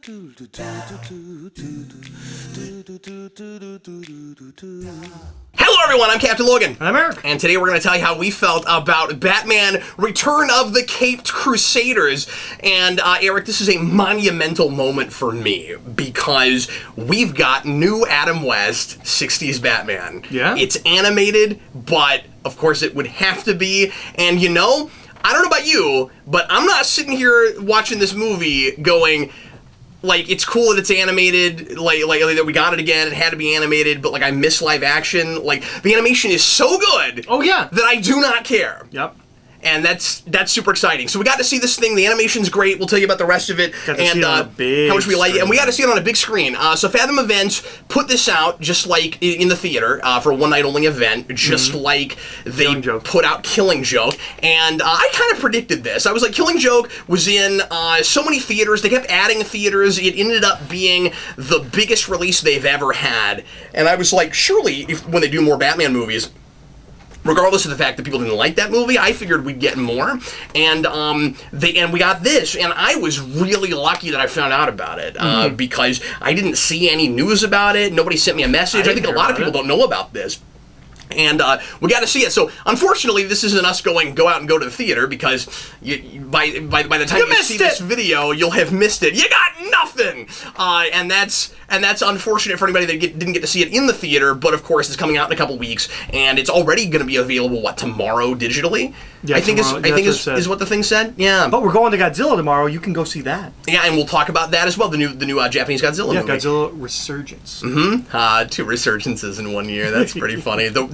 Hello everyone, I'm Captain Logan. And I'm Eric. And today we're going to tell you how we felt about Batman Return of the Caped Crusaders. And Eric, this is a monumental moment for me because we've got new Adam West 60s Batman. Yeah? It's animated, but of course it would have to be. And you know, I don't know about you, but I'm not sitting here watching this movie going, like, it's cool that it's animated, like that we got it again, it had to be animated, but, like, I miss live action. Like, the animation is so good Oh, yeah. that I do not care. Yep. And that's super exciting. So we got to see this thing. The animation's great. We'll tell you about the rest of it and how much we like it. And we got to see it on a big screen. So Fathom Events put this out just like in the theater for a one-night-only event, just like they put out Killing Joke. And I kind of predicted this. I was like, Killing Joke was in so many theaters. They kept adding theaters. It ended up being the biggest release they've ever had. And I was like, surely when they do more Batman movies, regardless of the fact that people didn't like that movie, I figured we'd get more, and we got this, and I was really lucky that I found out about it because I didn't see any news about it. Nobody sent me a message. I think a lot of people don't know about this. And we got to see it. So unfortunately, this isn't us going go out and go to the theater because by the time you see this video, you'll have missed it. You got nothing, and that's unfortunate for anybody that didn't get to see it in the theater. But of course, it's coming out in a couple weeks, and it's already going to be available tomorrow digitally. Yeah, I think is what the thing said. Yeah. But we're going to Godzilla tomorrow. You can go see that. Yeah, and we'll talk about that as well. The new Japanese Godzilla movie. Yeah, Godzilla Resurgence. Mm-hmm. 2 resurgences in 1 year. That's pretty funny. The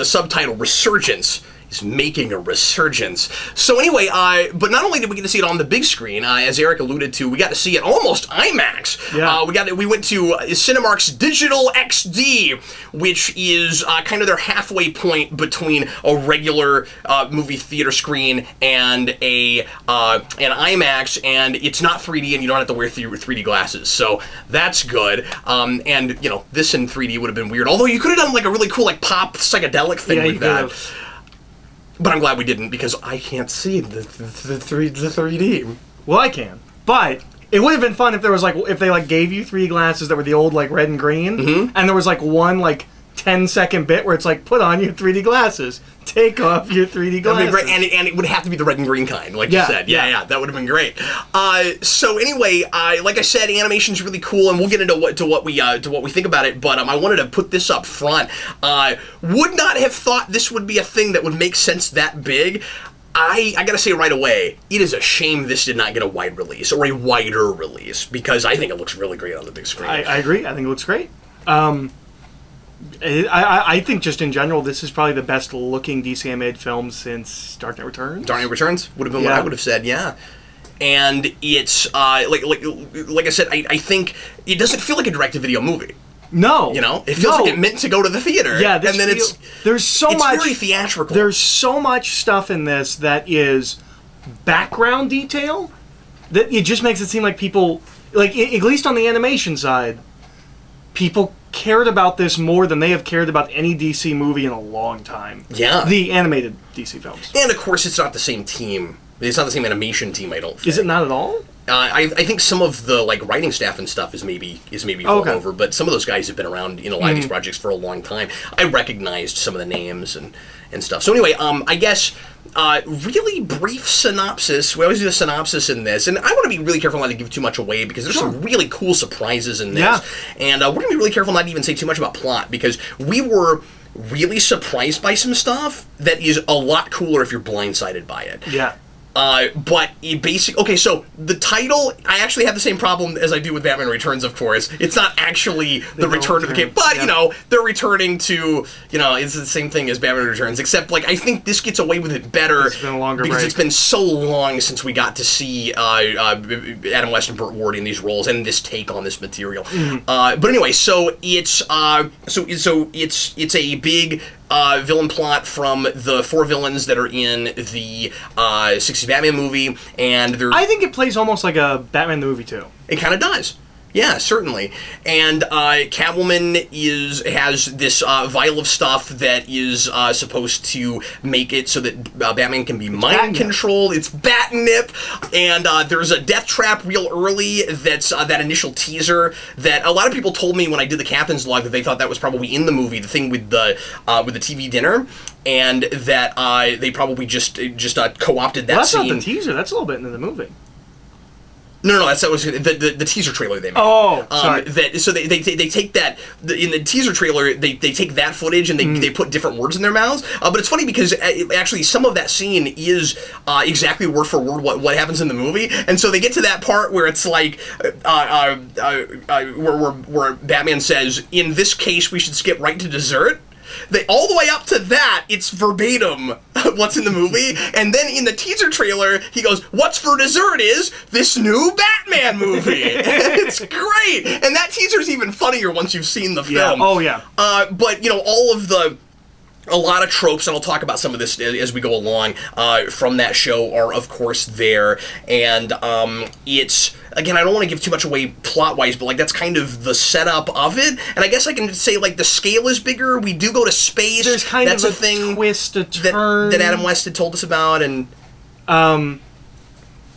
subtitle Resurgence is making a resurgence. So anyway, but not only did we get to see it on the big screen, as Eric alluded to, we got to see it almost IMAX. Yeah. We went to Cinemark's Digital XD, which is kind of their halfway point between a regular movie theater screen and an IMAX, and it's not 3D, and you don't have to wear 3D glasses. So that's good. And you know, this in 3D would have been weird. Although you could have done like a really cool like pop psychedelic thing with that. But I'm glad we didn't because I can't see the 3D. Well, I can, but it would have been fun if there was if they gave you 3D glasses that were the old red and green, and there was one 10-second bit where it's put on your 3D glasses, take off your 3D glasses. That'd be great. And it would have to be the red and green kind, like you said. Yeah, that would have been great. So anyway, like I said, animation's really cool, and we'll get into what we think about it. But I wanted to put this up front. Would not have thought this would be a thing that would make sense that big. I gotta say right away, it is a shame this did not get a wide release or a wider release because I think it looks really great on the big screen. I agree. I think it looks great. I think just in general, this is probably the best looking DC animated film since Dark Knight Returns. Dark Knight Returns would have been what I would have said, yeah. And it's like I said, I think it doesn't feel like a direct-to-video movie. No, you know, it feels like it meant to go to the theater. Yeah, and then it's very theatrical. There's so much stuff in this that is background detail that it just makes it seem like people, at least on the animation side, people cared about this more than they have cared about any DC movie in a long time. Yeah. The animated DC films. And of course, it's not the same team. It's not the same animation team, I don't think. Is it not at all? I think some of the writing staff and stuff is maybe rolled over, but some of those guys have been around in a lot of these projects for a long time. I recognized some of the names and stuff. So anyway, I guess really brief synopsis. We always do a synopsis in this, and I want to be really careful not to give too much away because there's some really cool surprises in this, and we're going to be really careful not to even say too much about plot because we were really surprised by some stuff that is a lot cooler if you're blindsided by it. Yeah. But it okay, so the title, I actually have the same problem as I do with Batman Returns, of course. It's not actually the Return of the King, but, you know, they're returning to, you know, it's the same thing as Batman Returns, except, I think this gets away with it better it's been a longer because break. It's been so long since we got to see Adam West and Burt Ward in these roles and this take on this material. But anyway, so it's it's a big villain plot from the 4 villains that are in the 60s Batman movie, and they're... I think it plays almost like a Batman the movie too. It kind of does. Yeah, certainly. And Catwoman has this vial of stuff that is supposed to make it so that Batman can be mind controlled. It's Batnip, and there's a death trap real early. That's that initial teaser that a lot of people told me when I did the Captain's Log that they thought that was probably in the movie. The thing with the TV dinner. And that they probably just co-opted that scene. That's not the teaser. That's a little bit into the movie. No, that was the teaser trailer they made. Oh, sorry. So they take that in the teaser trailer. They take that footage and they put different words in their mouths. But it's funny because actually some of that scene is exactly word for word what happens in the movie. And so they get to that part where it's like where Batman says, "In this case, we should skip right to dessert." All the way up to that, it's verbatim what's in the movie, and then in the teaser trailer, he goes, "What's for dessert is this new Batman movie." It's great, and that teaser's even funnier once you've seen the film. Yeah. Oh yeah. But a lot of tropes, and I'll talk about some of this as we go along, from that show are, of course, there. And it's, again, I don't want to give too much away plot-wise, but, that's kind of the setup of it. And I guess I can say, the scale is bigger. We do go to space. There's kind of a thing twist, a turn. That Adam West had told us about. And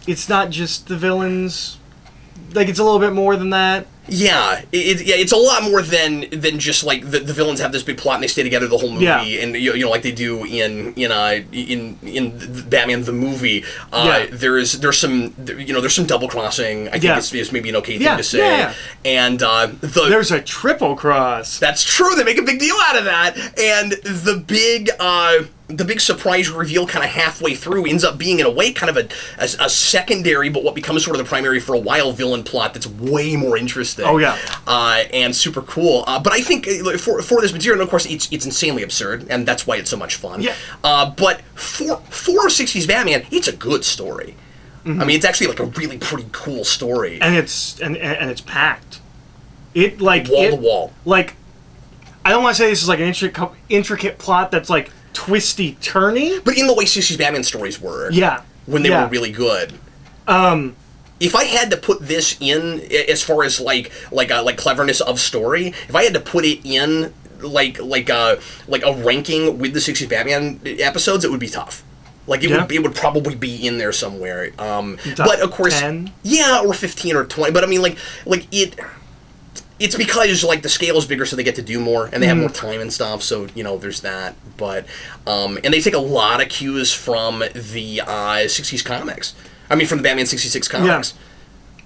it's not just the villains. It's a little bit more than that. Yeah, it's a lot more than just the villains have this big plot and they stay together the whole movie, and like they do in Batman the movie. There's some double crossing. I think it's maybe an okay thing to say. Yeah. And there's a triple cross. That's true. They make a big deal out of that, and the big surprise reveal kind of halfway through ends up being, in a way, kind of a secondary, but what becomes sort of the primary for a while villain plot that's way more interesting. Oh, yeah. And super cool. But I think for this material, and of course, it's insanely absurd, and that's why it's so much fun. Yeah. But for a 60s Batman, it's a good story. Mm-hmm. I mean, it's actually, a really pretty cool story. And it's packed. It, wall to wall. I don't want to say this is, an intricate plot that's, twisty turny, but in the way 60s Batman stories were. Yeah. When they were really good. If I had to put this in, as far as cleverness of story, if I had to put it in like a ranking with the 60s Batman episodes, it would be tough. It would probably be in there somewhere. But of course, 10? Yeah, or 15 or 20. But I mean, it's because the scale is bigger, so they get to do more, and they have more time and stuff. So there's that. But and they take a lot of cues from the 60s comics. I mean, from the Batman 66 comics. Yeah.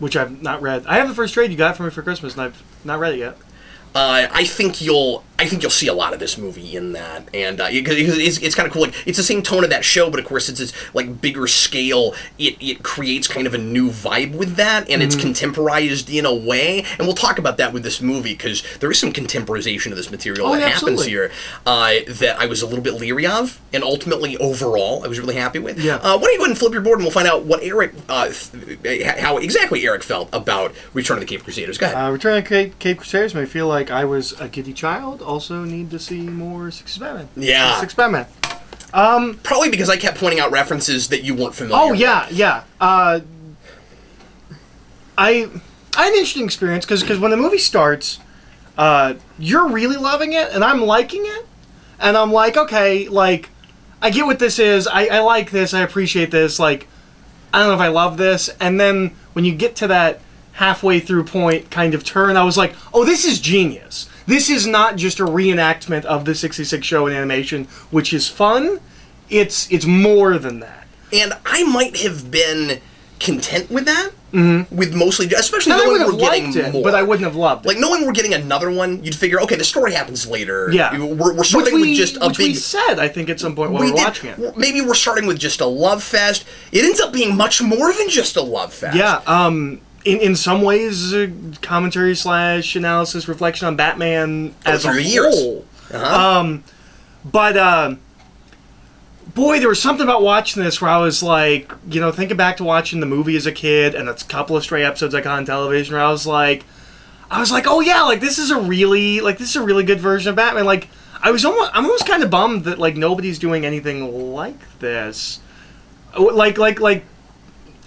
Which I've not read. I have the first trade you got for me for Christmas, and I've not read it yet. I think you'll see a lot of this movie in that, and it's kind of cool. It's the same tone of that show, but of course it's this bigger scale. It creates kind of a new vibe with that, and it's contemporized in a way. And we'll talk about that with this movie, because there is some contemporization of this material that happens here that I was a little bit leery of, and ultimately overall I was really happy with. Yeah. Why don't you go ahead and flip your board, and we'll find out what Eric, how exactly Eric felt about Return of the Caped Crusaders. Go ahead. Return of the Caped Crusaders may feel like I was a giddy child. Also need to see more 60s Batman. Yeah. 60s Batman. Probably because I kept pointing out references that you weren't familiar with. Yeah. I had an interesting experience, because when the movie starts, you're really loving it, and I'm liking it. And I'm like, okay, I get what this is. I like this. I appreciate this. I don't know if I love this. And then when you get to that halfway through point kind of turn, I was like, oh, this is genius. This is not just a reenactment of the 66 show in animation, which is fun. It's more than that. And I might have been content with that, with mostly, especially knowing we're getting more. But I wouldn't have loved it. Knowing we're getting another one, you'd figure, okay, the story happens later. Yeah. We're starting with just a big... Which we said, I think, at some point while we were watching it. Maybe we're starting with just a love fest. It ends up being much more than just a love fest. Yeah, in some ways, commentary / analysis, reflection on Batman as a whole. But boy, there was something about watching this where I was like, thinking back to watching the movie as a kid, and that's a couple of stray episodes I got on television where I was like, oh yeah, this is a really good version of Batman. I'm almost kind of bummed that nobody's doing anything like this.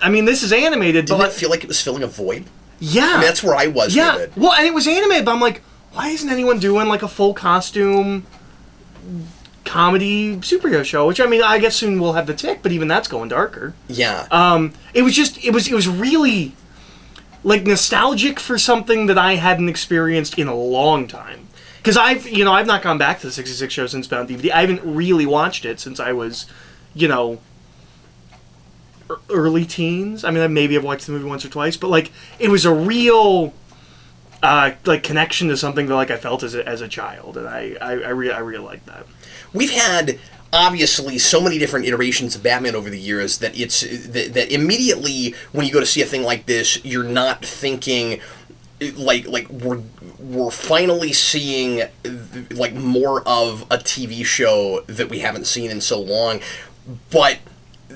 I mean, this is animated, Didn't it feel like it was filling a void? Yeah. I mean, that's where I was with it. Well, and it was animated, but I'm like, why isn't anyone doing like a full costume comedy superhero show? Which, I mean, I guess soon we'll have The Tick, but even that's going darker. Yeah. It was really like nostalgic for something that I hadn't experienced in a long time. Because I've not gone back to the 66 show since Bound DVD. I haven't really watched it since I was, early teens. I mean, maybe I've watched the movie once or twice, but like it was a real like connection to something that like I felt as a child, and I really like that. We've had obviously so many different iterations of Batman over the years that it's that immediately when you go to see a thing like this, you're not thinking like we're finally seeing like more of a TV show that we haven't seen in so long, but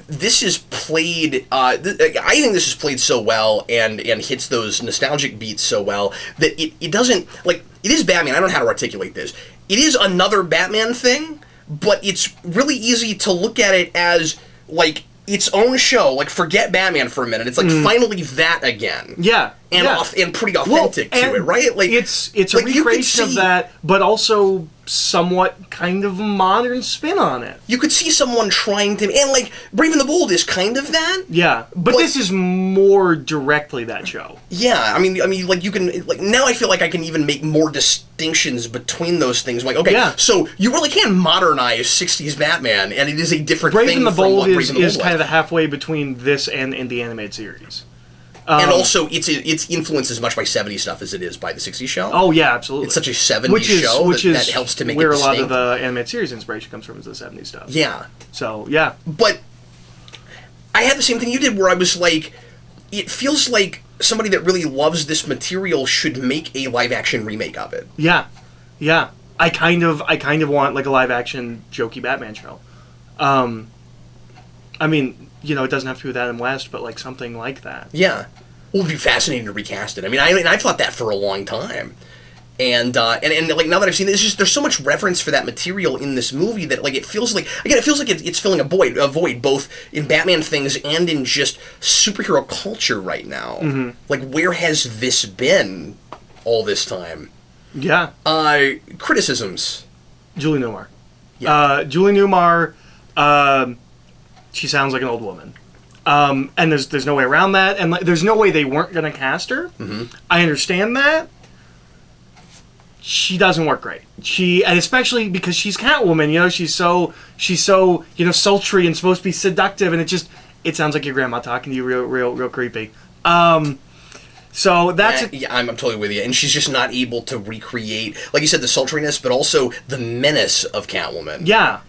this is played. I think this is played so well and hits those nostalgic beats so well that it doesn't like it is Batman. I don't know how to articulate this. It is another Batman thing, but it's really easy to look at it as like its own show. Like forget Batman for a minute. It's like finally that again. Yeah, and pretty authentic to it, right? Like it's a recreation of that, but also somewhat kind of a modern spin on it. You could see someone trying to, and like Brave and the Bold is kind of that. Yeah, but this is more directly that show. Yeah, I mean, like you can, like now I feel like I can even make more distinctions between those things. Like, okay, so you really can modernize '60s Batman, and it is a different Brave thing. And the Bold from what is kind of the halfway between this and the animated series. And also, its influence as much by '70s stuff as it is by the '60s show. Oh yeah, absolutely. It's such a '70s show that helps to make where it distinct. a lot of the animated series inspiration comes from is the '70s stuff. Yeah. So yeah, but I had the same thing you did, where I was like, it feels like somebody that really loves this material should make a live action remake of it. Yeah, yeah. I kind of want like a live action jokey Batman show. I mean, it doesn't have to be with Adam West, but like something like that. Yeah. Well, it'd be fascinating to recast it. I mean, I've thought that for a long time. And like now that I've seen it, it's just there's so much reference for that material in this movie that like it feels like it's filling a void both in Batman things and in just superhero culture right now. Mm-hmm. Like where has this been all this time? Yeah. Criticisms. Julie Newmar. Yeah. Julie Newmar. She sounds like an old woman. And there's no way around that, and there's no way they weren't going to cast her. Mm-hmm. I understand that. She doesn't work great. And especially because she's Catwoman, she's so sultry and supposed to be seductive, and it sounds like your grandma talking to you, real creepy. So that's I'm totally with you, and she's just not able to recreate, like you said, the sultriness, but also the menace of Catwoman. Yeah.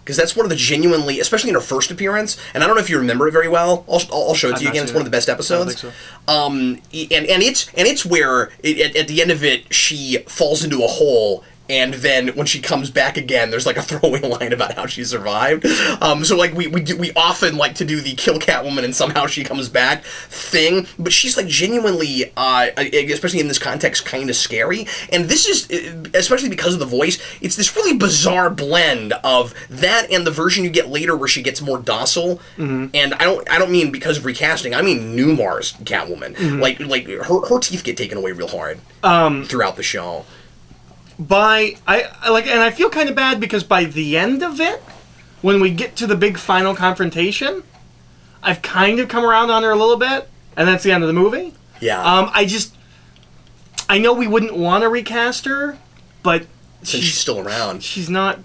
Because that's one of the genuinely, especially in her first appearance, and I don't know if you remember it very well. I'll show it to you again. It's one of the best episodes. I don't think so. And it's where at the end of it she falls into a hole. And then when she comes back again, there's like a throwaway line about how she survived. So like we often like to do the kill Catwoman and somehow she comes back thing, but she's like genuinely, especially in this context, kind of scary. And this is especially because of the voice. It's this really bizarre blend of that and the version you get later where she gets more docile. Mm-hmm. And I don't mean because of recasting. I mean Newmar's Catwoman. Mm-hmm. Like her teeth get taken away real hard throughout the show. And I feel kind of bad because by the end of it, when we get to the big final confrontation, I've kind of come around on her a little bit, and that's the end of the movie. Yeah. I know we wouldn't want to recast her, but since she's still around, she's not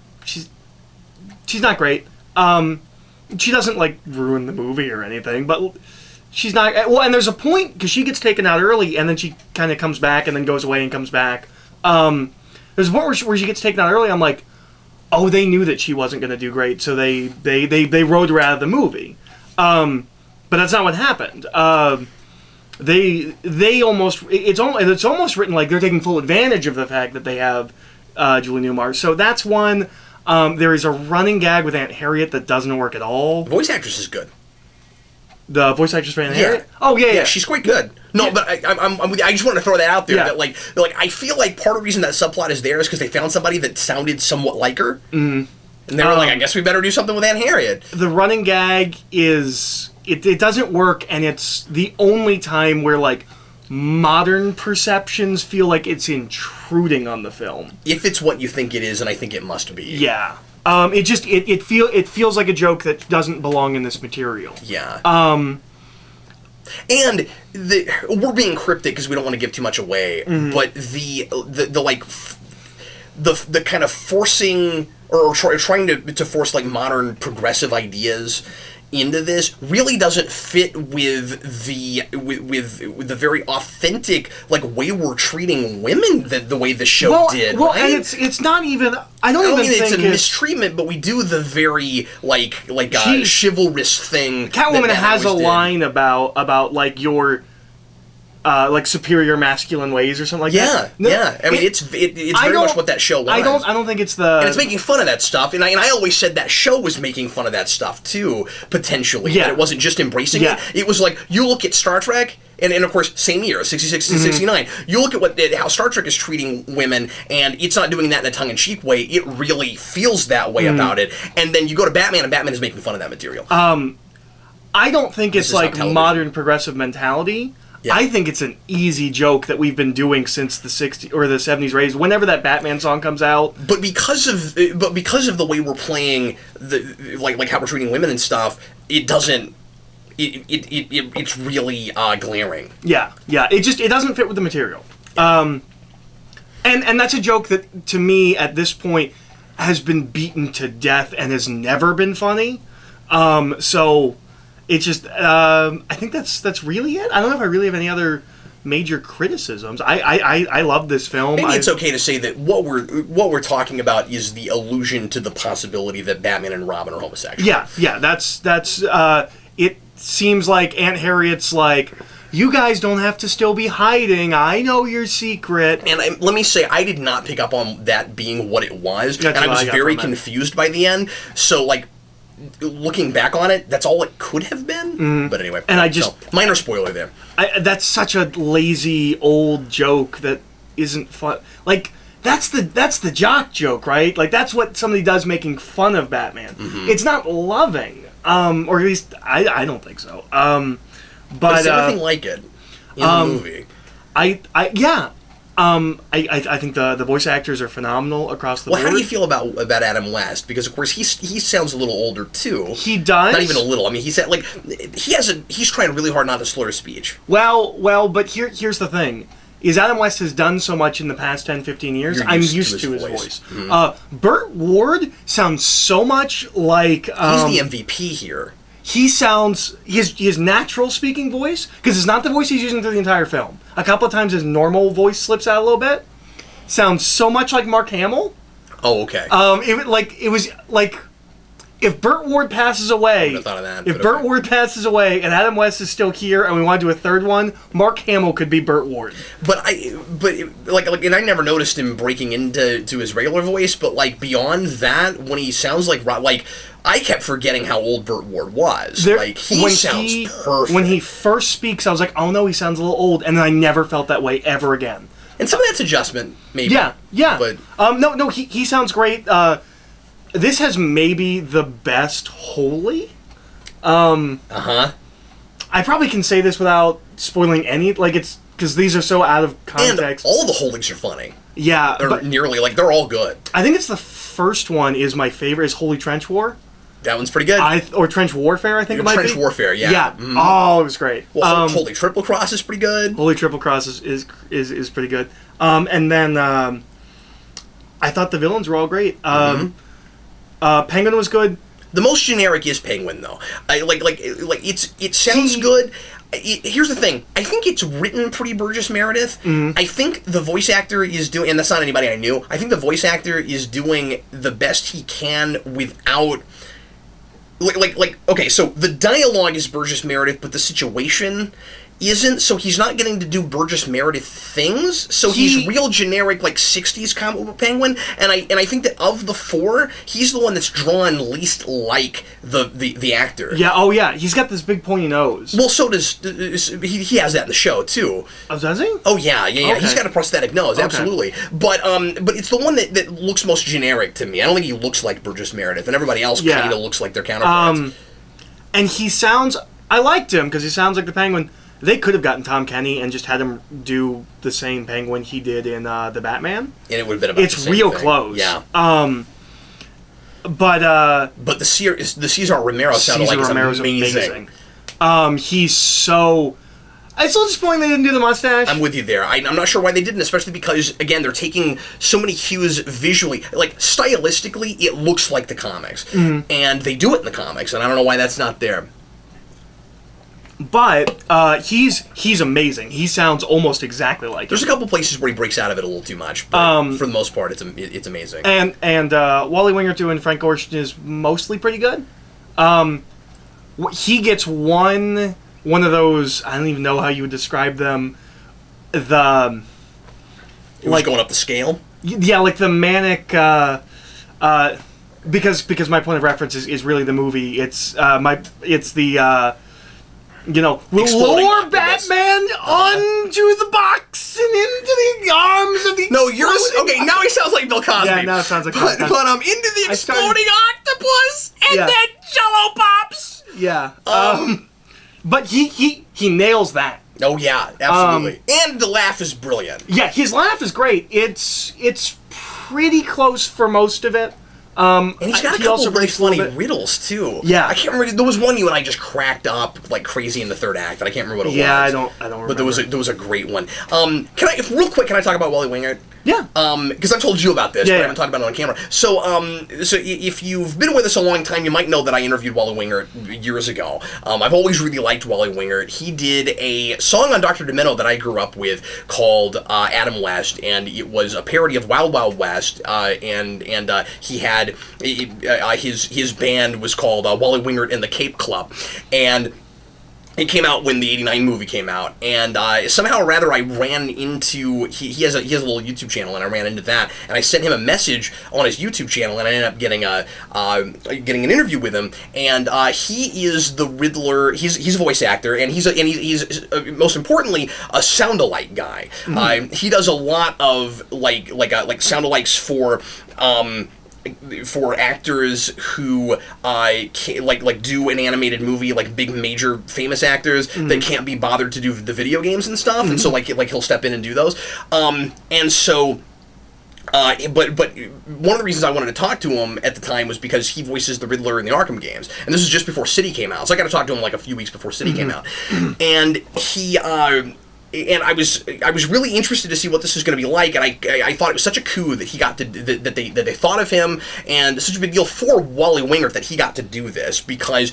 great. She doesn't like ruin the movie or anything, but she's not. Well, and there's a point because she gets taken out early, and then she kind of comes back, and then goes away and comes back. There's a point where she gets taken out early. I'm like, oh, they knew that she wasn't going to do great, so they wrote her out of the movie. But that's not what happened. They almost it's almost written like they're taking full advantage of the fact that they have Julie Newmar. So that's one. There is a running gag with Aunt Harriet that doesn't work at all. The voice actress is good. The voice actress for Aunt Harriet? Oh, yeah. She's quite good. No, but I'm with you. I just wanted to throw that out there. Yeah. That like I feel like part of the reason that subplot is there is because they found somebody that sounded somewhat like her. Mm-hmm. And they were like, I guess we better do something with Aunt Harriet. The running gag is... It doesn't work, and it's the only time where, like, modern perceptions feel like it's intruding on the film. If it's what you think it is, and I think it must be. Yeah. It feels like a joke that doesn't belong in this material. Yeah. And we're being cryptic because we don't want to give too much away, but the kind of forcing or trying to force like modern progressive ideas into this really doesn't fit with the very authentic like way we're treating women the way the show did. Well, right? and it's not even. I don't even think it's a mistreatment, but we do the very like chivalrous thing. Catwoman has a line about like your like superior masculine ways or something like that. Yeah. I mean, it's very much what that show was. I don't think it's the. And it's making fun of that stuff, and I always said that show was making fun of that stuff too, potentially. Yeah. That it wasn't just embracing it. It was like you look at Star Trek. And of course, same year, 66 to 69. You look at how Star Trek is treating women, and it's not doing that in a tongue-in-cheek way. It really feels that way about it. And then you go to Batman, and Batman is making fun of that material. I don't think it's like modern progressive mentality. Yeah. I think it's an easy joke that we've been doing since the 60s or the 70s raised. Whenever that Batman song comes out, but because of the way we're playing like how we're treating women and stuff, it doesn't. It's really glaring. Yeah. It doesn't fit with the material. And that's a joke that to me at this point has been beaten to death and has never been funny. So it's just I think that's really it. I don't know if I really have any other major criticisms. I love this film. Maybe it's okay to say that what we're talking about is the allusion to the possibility that Batman and Robin are homosexual. Yeah. That's it. Seems like Aunt Harriet's like, you guys don't have to still be hiding. I know your secret. And let me say, I did not pick up on that being what it was. And I was very confused by the end. So, like, looking back on it, that's all it could have been. But anyway. And minor spoiler there. That's such a lazy, old joke that isn't fun. Like, that's the jock joke, right? Like, that's what somebody does making fun of Batman. It's not loving. Or at least I don't think so. But it's anything like it in the movie. I think the voice actors are phenomenal across the board. How do you feel about Adam West? Because of course he sounds a little older too. He does. Not even a little. I mean, he's trying really hard not to slur his speech. Well, but here's the thing. Is Adam West has done so much in the past 10, 15 years, I'm used to his voice. Burt Ward sounds so much like... he's the MVP here. He sounds... His natural speaking voice, because it's not the voice he's using through the entire film. A couple of times his normal voice slips out a little bit. Sounds so much like Mark Hamill. Oh, okay. It was like... If Burt Ward passes away, I wouldn't have thought of that, if Burt Ward passes away and Adam West is still here and we want to do a third one, Mark Hamill could be Burt Ward. And I never noticed him breaking into his regular voice, but like beyond that, when he sounds like I kept forgetting how old Burt Ward was. He sounds perfect. When he first speaks, I was like, oh no, he sounds a little old, and then I never felt that way ever again. And some of that's adjustment, maybe. Yeah. But no, he sounds great. This has maybe the best Holy. I probably can say this without spoiling any. Like it's because these are so out of context. And all the Holies are funny. Yeah, or nearly they're all good. I think it's the first one is my favorite. Is Holy Trench War. That one's pretty good. Or Trench Warfare, I think it might be. Trench Warfare, yeah. Yeah. Oh, it was great. Well, Holy Triple Cross is pretty good. Holy Triple Cross is pretty good. And then I thought the villains were all great. Penguin was good. The most generic is Penguin, though. It sounds good. Here's the thing. I think it's written pretty Burgess Meredith. I think the voice actor is doing, and that's not anybody I knew. I think the voice actor is doing the best he can without. Okay, so the dialogue is Burgess Meredith, but the situation isn't, so he's not getting to do Burgess Meredith things, so he's real generic, like 60s comic book Penguin, and I think that of the four, he's the one that's drawn least like the actor. Yeah, he's got this big pointy nose. Well, so does he has that in the show too. Oh, does he? Oh yeah. Okay. He's got a prosthetic nose, absolutely. But it's the one that looks most generic to me. I don't think he looks like Burgess Meredith, and everybody else kind of looks like their counterparts. And he sounds, I liked him because he sounds like the Penguin. they could have gotten Tom Kenny and just had him do the same Penguin he did in the Batman. And it would have been about it's the same real thing. close. Yeah. But the Cesar Romero sounded like it's amazing. He's so... It's so disappointing they didn't do the mustache. I'm with you there. I'm not sure why they didn't, especially because, again, they're taking so many cues visually. Like, stylistically, it looks like the comics. Mm-hmm. And they do it in the comics, and I don't know why that's not there. But he's amazing. He sounds almost exactly like There's him. a couple places where he breaks out of it a little too much, but for the most part, it's amazing. And Wally Wingert doing Frank Gorshin is mostly pretty good. He gets one of those, I don't even know how you would describe them, It was going up the scale? Yeah, like the manic, because my point of reference is really the movie. It's the, we'll Exploding lower octopus. Batman onto the box and into the arms of the Okay, now he sounds like Bill Cosby. Yeah, now it sounds like Bill Cosby. But into the exploding octopus, and Yeah. then Jello pops! Yeah. But he nails that. Oh yeah, absolutely. And the laugh is brilliant. Yeah, his laugh is great. It's pretty close for most of it. And he's got a couple also of really breaks a little funny bit. riddles too. Yeah. I can't remember. There was one you and I just cracked up like crazy in the third act, and I can't remember what it was. Yeah, I don't remember. But there was a great one. Real quick, can I talk about Wally Wingert? Yeah. Because I've told you about this, but I Yeah. haven't talked about it on camera. So if you've been with us a long time, you might know that I interviewed Wally Wingert years ago. I've always really liked Wally Wingert. He did a song on Dr. Demento that I grew up with called Adam West, and it was a parody of Wild Wild West, and he had his band was called Wally Wingert and the Cape Club, and it came out when the '89 movie came out, and somehow or rather I ran into he has a little YouTube channel, and I ran into that, and I sent him a message on his YouTube channel, and I ended up getting an interview with him, and he is the Riddler. He's a voice actor, and he's most importantly a sound-alike guy. Mm-hmm. He does a lot of like sound-alikes for actors who do an animated movie, like big major famous actors that can't be bothered to do the video games and stuff, and so like he'll step in and do those, and so. But one of the reasons I wanted to talk to him at the time was because he voices the Riddler in the Arkham games, and this is just before City came out, so I got to talk to him like a few weeks before City came out, and he. And I was really interested to see what this was going to be like, and I thought it was such a coup that he got to that they thought of him, and such a big deal for Wally Wingert that he got to do this, because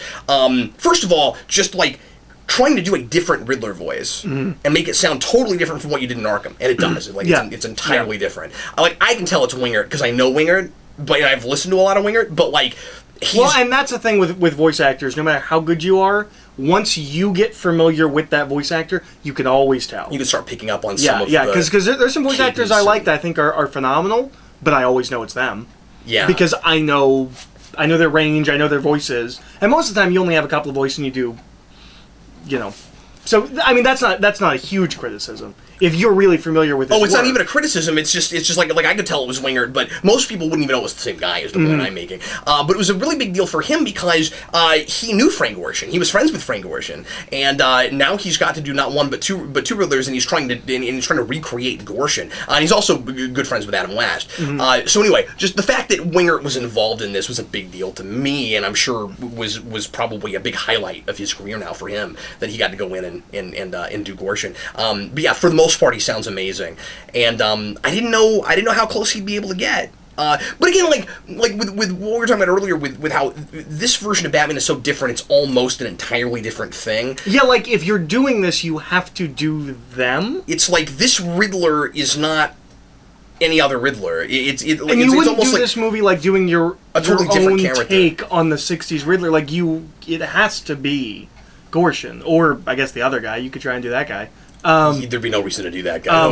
first of all, just like trying to do a different Riddler voice and make it sound totally different from what you did in Arkham, and it does. It's entirely different. I can tell it's Wingert because I know Wingert, but I've listened to a lot of Wingert, but like. And that's the thing with voice actors. No matter how good you are, once you get familiar with that voice actor, you can always tell. You can start picking up on some of the... Yeah, because there's some voice actors I like that I think are phenomenal, but I always know it's them. Yeah. Because I know their range, I know their voices, and most of the time you only have a couple of voices and you do, So, I mean, that's not a huge criticism. If you're really familiar with his it's work. not even a criticism. It's just like I could tell it was Wingert, but most people wouldn't even know it was the same guy, is the point I'm making. But it was a really big deal for him because he knew Frank Gorshin. He was friends with Frank Gorshin, and now he's got to do not one but two Riddlers, and he's trying to recreate Gorshin. And he's also good friends with Adam West. So anyway, just the fact that Wingert was involved in this was a big deal to me, and I'm sure was probably a big highlight of his career now for him, that he got to go in and do Gorshin. But yeah, for the most part, he sounds amazing, and I didn't know how close he'd be able to get. But again, like with what we were talking about earlier, with how this version of Batman is so different, it's almost an entirely different thing. Yeah, like if you're doing this, you have to do them. It's like this Riddler is not any other Riddler. And you it's wouldn't almost do like this movie like doing your totally own different character take on the '60s Riddler. Like it has to be Gorshin, or I guess the other guy. You could try and do that guy. There'd be no reason to do that guy.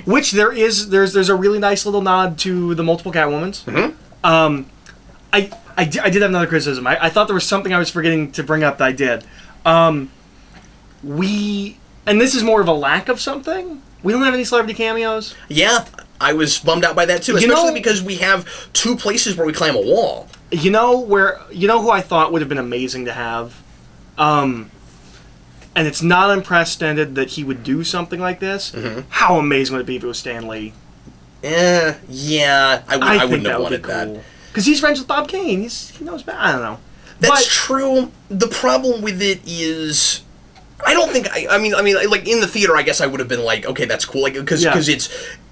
Which there's a really nice little nod to the multiple Catwomans. I did have another criticism. I thought there was something I was forgetting to bring up that I did. And this is more of a lack of something. We don't have any celebrity cameos. Yeah, I was bummed out by that too, especially because we have two places where we climb a wall. You know who I thought would have been amazing to have? and it's not unprecedented that he would do something like this. How amazing would it be if it was Stan Lee? Yeah, I wouldn't have wanted that. Because he's friends with Bob Kane. He knows better. I don't know. That's true. The problem with it is, I don't think I mean, like in the theater, I guess I would have been like, okay, that's cool, like because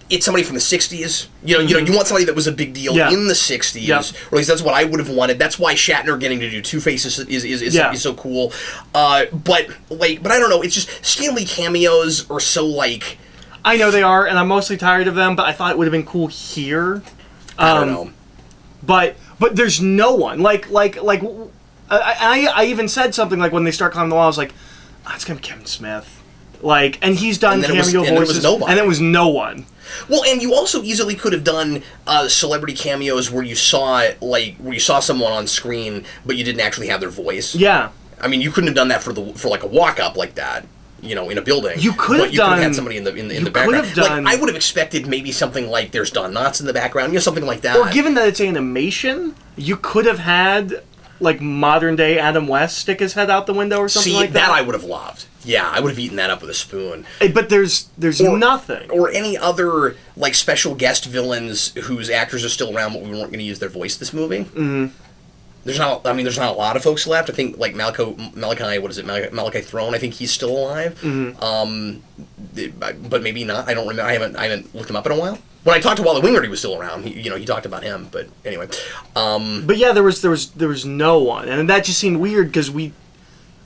it's somebody from the '60s. You want somebody that was a big deal in the '60s, or at least that's what I would have wanted. That's why Shatner getting to do Two-Face is so cool. But I don't know. It's just Stan Lee cameos are so like. I know they are, and I'm mostly tired of them. But I thought it would have been cool here. I don't know. But there's no one I even said something like when they start climbing the wall, I was like, it's gonna be Kevin Smith, and he's done cameo voices, and it was no one. Well, and you also easily could have done celebrity cameos where you saw someone on screen, but you didn't actually have their voice. Yeah, I mean, you couldn't have done that for like a walk up like that. In a building. You could have had somebody in the background. Like, I would have expected maybe something like there's Don Knotts in the background, something like that. Or given that it's animation, you could have had like modern day Adam West stick his head out the window or something like that. See, that I would have loved. Yeah, I would have eaten that up with a spoon. But there's nothing. Or any other like special guest villains whose actors are still around, but we weren't going to use their voice this movie. Mm-hmm. There's not a lot of folks left. I think like Malachi Throne. I think he's still alive. Mm-hmm. But maybe not. I don't remember. I haven't looked him up in a while. When I talked to Wally Wingard, he was still around. He talked about him. But anyway. But yeah, there was no one, and that just seemed weird because we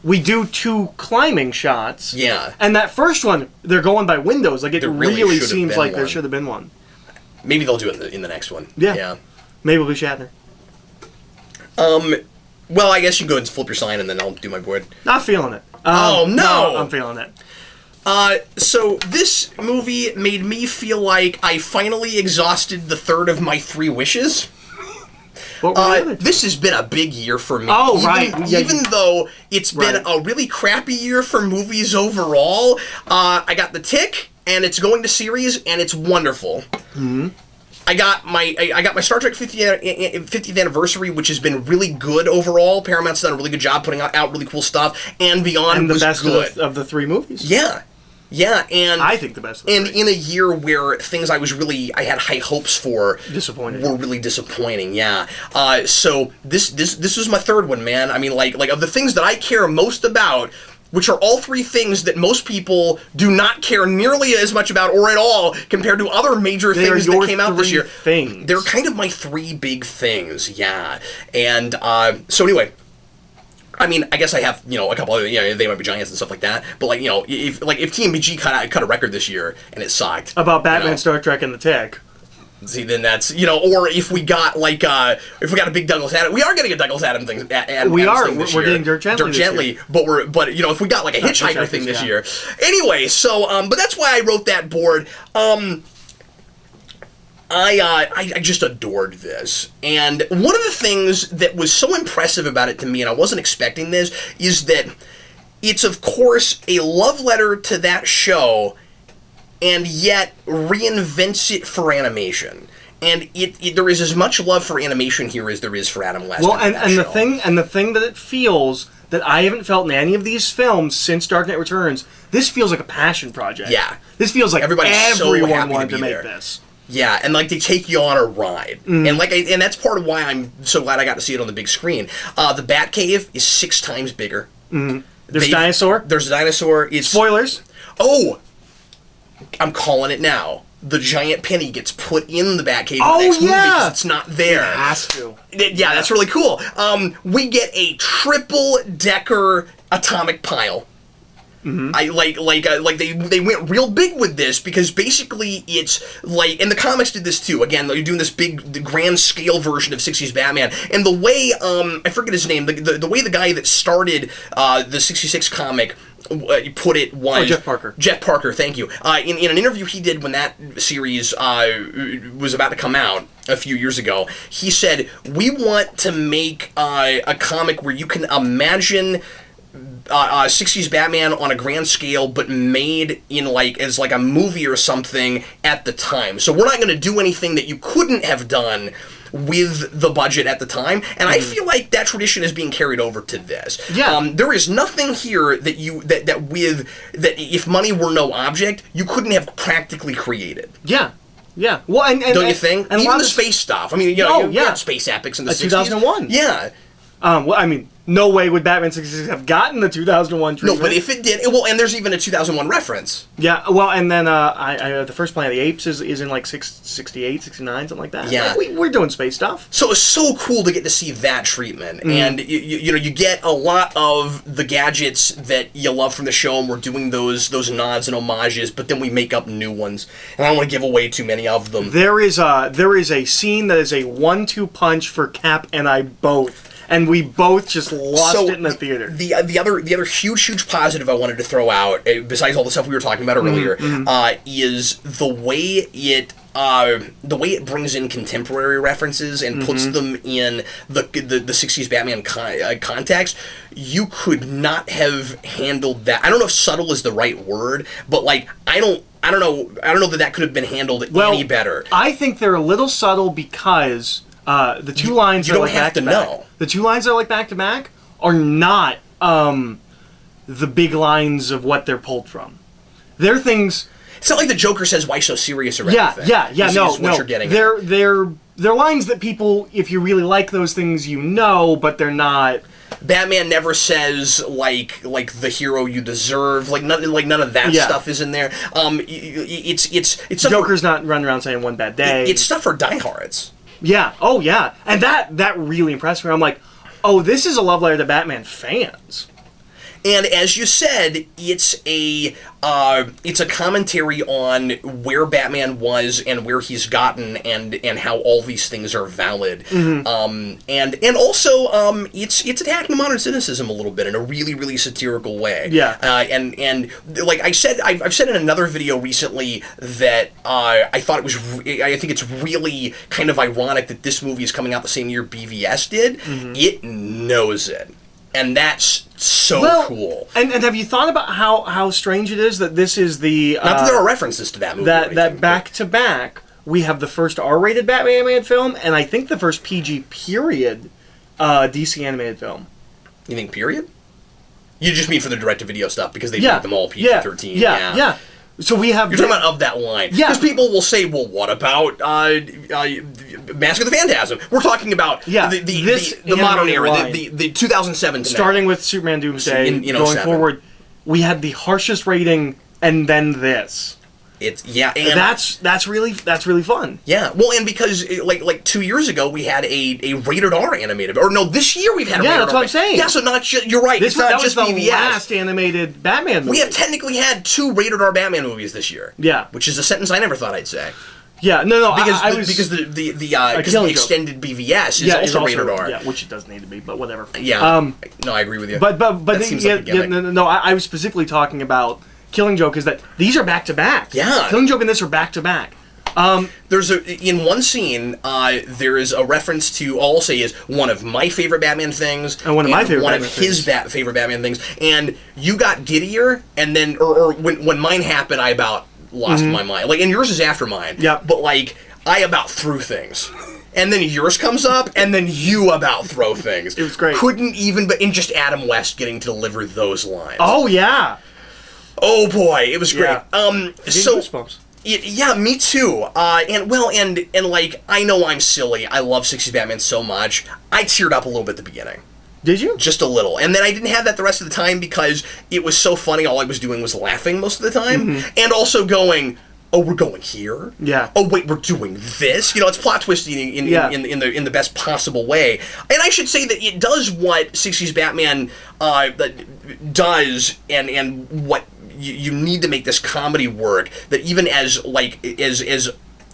do 2 climbing shots. Yeah. And that first one, they're going by windows. Like it really seems like there should have been one. Maybe they'll do it in the next one. Yeah. Maybe it'll be Shatner. Well, I guess you can go and flip your sign, and then I'll do my board. Not feeling it. No! I'm feeling it. So this movie made me feel like I finally exhausted the third of my 3 wishes. What were this has been a big year for me. Oh, right. Even though it's been a really crappy year for movies overall, I got The Tick, and it's going to series, and it's wonderful. Mm-hmm. I got my Star Trek 50th anniversary, which has been really good overall. Paramount's done a really good job putting out really cool stuff, and Beyond was good. And the best of the 3 movies. Yeah, and I think the best of the 3. in a year where things I had high hopes for were really disappointing. Yeah. So this was my third one, man. I mean, like of the things that I care most about, which are all 3 things that most people do not care nearly as much about or at all compared to other major things that came out this year. They're kind of my 3 big things, yeah. And so anyway, I mean, I guess I have, a couple of, They Might Be Giants and stuff like that, but if TMBG cut a record this year and it sucked. About Batman, Star Trek, and The Tick. See, then that's, or if we got a big Douglas Adams, we are getting a Douglas Adams thing. We're getting Dirt Gently. But if we got like a Hitchhiker thing this year. Anyway, so, but that's why I wrote that board. I just adored this. And one of the things that was so impressive about it to me, and I wasn't expecting this, is that it's, of course, a love letter to that show, and yet reinvents it for animation. And there is as much love for animation here as there is for Adam West. Well, the thing that it feels that I haven't felt in any of these films since Dark Knight Returns, this feels like a passion project. Yeah. This feels like everyone wanted to make there. this. Yeah, and they take you on a ride, and and that's part of why I'm so glad I got to see it on the big screen. The Batcave is 6 times bigger. Mm-hmm. There's a dinosaur. There's a dinosaur. Spoilers. Oh, I'm calling it now. The giant penny gets put in the Batcave in the next movie because it's not there. It has to. Yeah, that's really cool. We get a triple-decker atomic pile. Mm-hmm. They went real big with this because basically it's like, and the comics did this too. Again, they're doing this big, grand scale version of 60s Batman, and the way I forget his name, the way the guy that started the 66 comic put it was Jeff Parker. Jeff Parker, thank you. In an interview he did when that series was about to come out a few years ago, he said, "We want to make a comic where you can imagine 60s Batman on a grand scale, but made in as a movie or something at the time. So we're not going to do anything that you couldn't have done, with the budget at the time, and I feel like that tradition is being carried over to this. Yeah. There is nothing here that if money were no object, you couldn't have practically created. Yeah. Yeah. Well, and don't you think? And even the space stuff. I mean, you had space epics in the 60s. 2001. Yeah. Well, I mean, no way would Batman 66 have gotten the 2001 treatment. No, but if it did, and there's even a 2001 reference. Yeah, well, and then the first Planet of the Apes is in like 68, 69, something like that. Yeah. Like, we're doing space stuff. So it's so cool to get to see that treatment. And, you get a lot of the gadgets that you love from the show, and we're doing those nods and homages, but then we make up new ones. And I don't want to give away too many of them. There is a scene that is a 1-2 punch for Cap and I both. And we both just lost it in the theater. The other huge positive I wanted to throw out, besides all the stuff we were talking about earlier, is the way it brings in contemporary references and puts them in the 60s Batman context. You could not have handled that. I don't know if subtle is the right word, but like I don't know that could have been handled any better. I think they're a little subtle because the two lines are like back to back. The two lines that are like back to back are not the big lines of what they're pulled from. They're things. It's not like the Joker says, "Why so serious?" or anything. Yeah. No. You're getting they're lines that people, if you really like those things, but they're not. Batman never says like the hero you deserve. Like none of that stuff is in there. It's Joker's not running around saying one bad day. It's stuff for diehards. Yeah. Oh, yeah. And that really impressed me. I'm like, oh, this is a love letter to Batman fans. And as you said, it's a commentary on where Batman was and where he's gotten and how all these things are valid. And also it's attacking modern cynicism a little bit in a really, really satirical way. Yeah. And like I said, I've said in another video recently that I thought I think it's really kind of ironic that this movie is coming out the same year BVS did. It knows it. And that's so cool. And have you thought about how strange it is that this is the... Not that there are references to that movie. That back-to-back, we have the first R-rated Batman film, and I think the first PG period DC animated film. You think period? You just mean for the direct-to-video stuff, because they made them all PG-13. Yeah. So we have... You're talking about of that line. Yeah. Because people will say, well, what about Mask of the Phantasm? We're talking about the modern era, the 2007 to starting with Superman Doomsday, going forward, we had the harshest rating, and then this. And that's really fun. Yeah, well, and because like 2 years ago we had a rated R animated, or no, this year we've had a rated R. Yeah, that's what I'm saying. Yeah, so not just you're right. It's not just the BVS. Last animated Batman movie. We have technically had 2 rated R Batman movies this year. Yeah, which is a sentence I never thought I'd say. Yeah, no, because the extended BVS is also rated R. Yeah, which it does need to be, but whatever. Yeah, no, I agree with you. But I was specifically talking about Killing Joke is that these are back to back. Yeah, Killing Joke and this are back to back. There's in one scene, there is a reference to, all I'll say is, one of my favorite Batman things, and one of his favorite Batman things, and you got giddier, and then, or when mine happened, I about lost my mind. Like, and yours is after mine. Yeah. But like, I about threw things. And then yours comes up, and then you about throw things. It was great. Couldn't even, but in just Adam West getting to deliver those lines. Oh, yeah. Oh, boy. It was great. Yeah. So... Goosebumps. Yeah, me too. And like, I know I'm silly. I love 60s Batman so much. I teared up a little bit at the beginning. Did you? Just a little. And then I didn't have that the rest of the time because it was so funny. All I was doing was laughing most of the time. And also going, oh, we're going here? Yeah. Oh, wait, we're doing this? You know, it's plot twisting in the best possible way. And I should say that it does what 60s Batman does and what you need to make this comedy work, that even as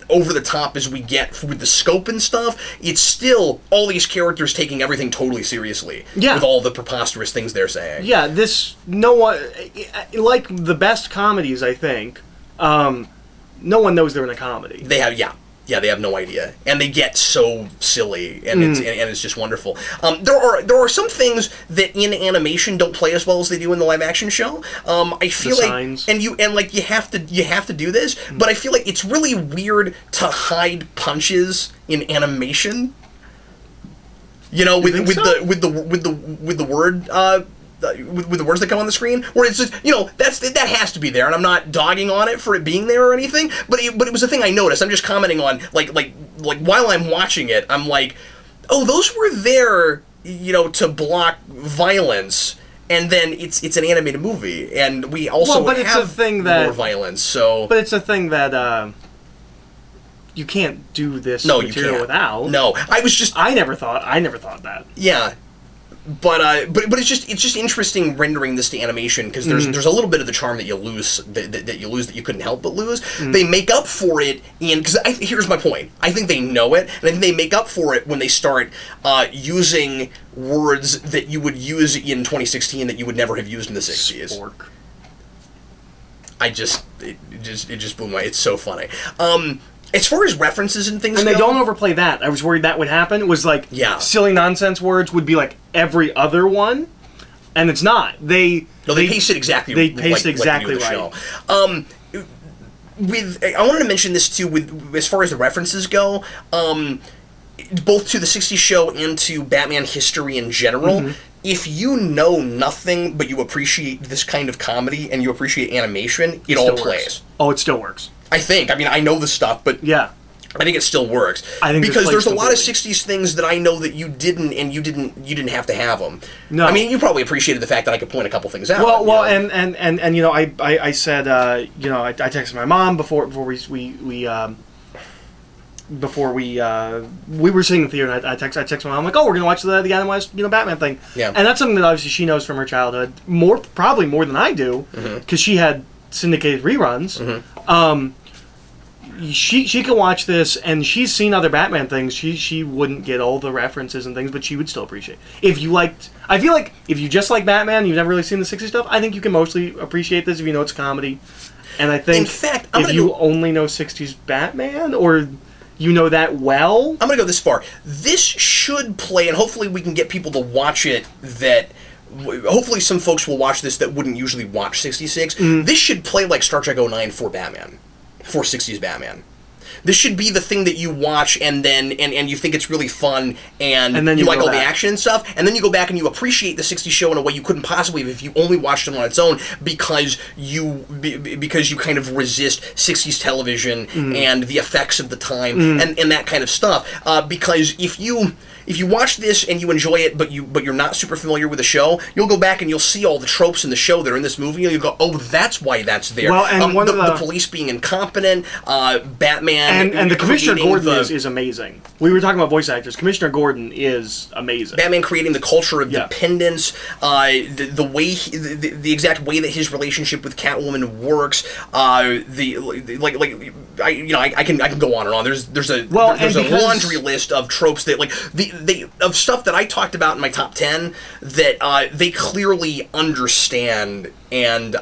over the top as we get with the scope and stuff, it's still all these characters taking everything totally seriously. Yeah. With all the preposterous things they're saying. Yeah, no one, like the best comedies, I think, no one knows they're in a comedy. They have, yeah. Yeah, they have no idea, and they get so silly, and it's just wonderful. There are some things that in animation don't play as well as they do in the live action show. I feel like, signs. and you have to do this, but I feel like it's really weird to hide punches in animation. You know, with the word. With the words that come on the screen, where it's just, that has to be there, and I'm not dogging on it for it being there or anything, but it was a thing I noticed. I'm just commenting on, like while I'm watching it, I'm like, oh, those were there, to block violence, and then it's an animated movie, and we also have more violence, so... But it's a thing that, you can't do this material without. No, I never thought that. Yeah. But it's just interesting rendering this to animation, because there's a little bit of the charm that you lose that you couldn't help but lose. They make up for it because here's my point. I think they know it, and I think they make up for it when they start using words that you would use in 2016 that you would never have used in the 60s. Spork. It just blew my. It's so funny. As far as references and things and go... they don't overplay that. I was worried that would happen. It was like, silly nonsense words would be like every other one, and it's not. They pace it exactly right. They pace it exactly right. Show. I wanted to mention this too, with as far as the references go, both to the 60s show and to Batman history in general. If you know nothing but you appreciate this kind of comedy and you appreciate animation, it all plays. Oh, it still works. I think. I mean, I know the stuff, but I think it still works. I think because there's a lot of 60s things that I know that you didn't, and you didn't have to have them. No. I mean, you probably appreciated the fact that I could point a couple things out. Well, and I said, I texted my mom before we were sitting in the theater, and I texted my mom, I'm like, oh, we're gonna watch the animalized Batman thing. Yeah. And that's something that obviously she knows from her childhood, probably more than I do, because she had syndicated reruns. She can watch this, and she's seen other Batman things. She wouldn't get all the references and things, but she would still appreciate it. I feel like if you just like Batman, you've never really seen the 60s stuff, I think you can mostly appreciate this if you know it's comedy. And I think, in fact, if you only know 60s Batman, or you know that well... I'm going to go this far. This should play, and hopefully we can get people to watch it that... Hopefully some folks will watch this that wouldn't usually watch 66. This should play like Star Trek 09 for Batman. For 60s Batman. This should be the thing that you watch and then and you think it's really fun and then you like all the action and stuff, and then you go back and you appreciate the 60s show in a way you couldn't possibly have if you only watched it on its own, because you kind of resist 60s television and the effects of the time and that kind of stuff. Because if you watch this and you enjoy it, but you're not super familiar with the show, you'll go back and you'll see all the tropes in the show that are in this movie, and you'll go, oh, that's why that's there. Well, and the police being incompetent, Batman... And the Commissioner Gordon is amazing. We were talking about voice actors. Commissioner Gordon is amazing. Batman creating the culture of dependence, the way the exact way that his relationship with Catwoman works. I can go on and on. There's a laundry list of tropes that of stuff that I talked about in my top 10 that they clearly understand and.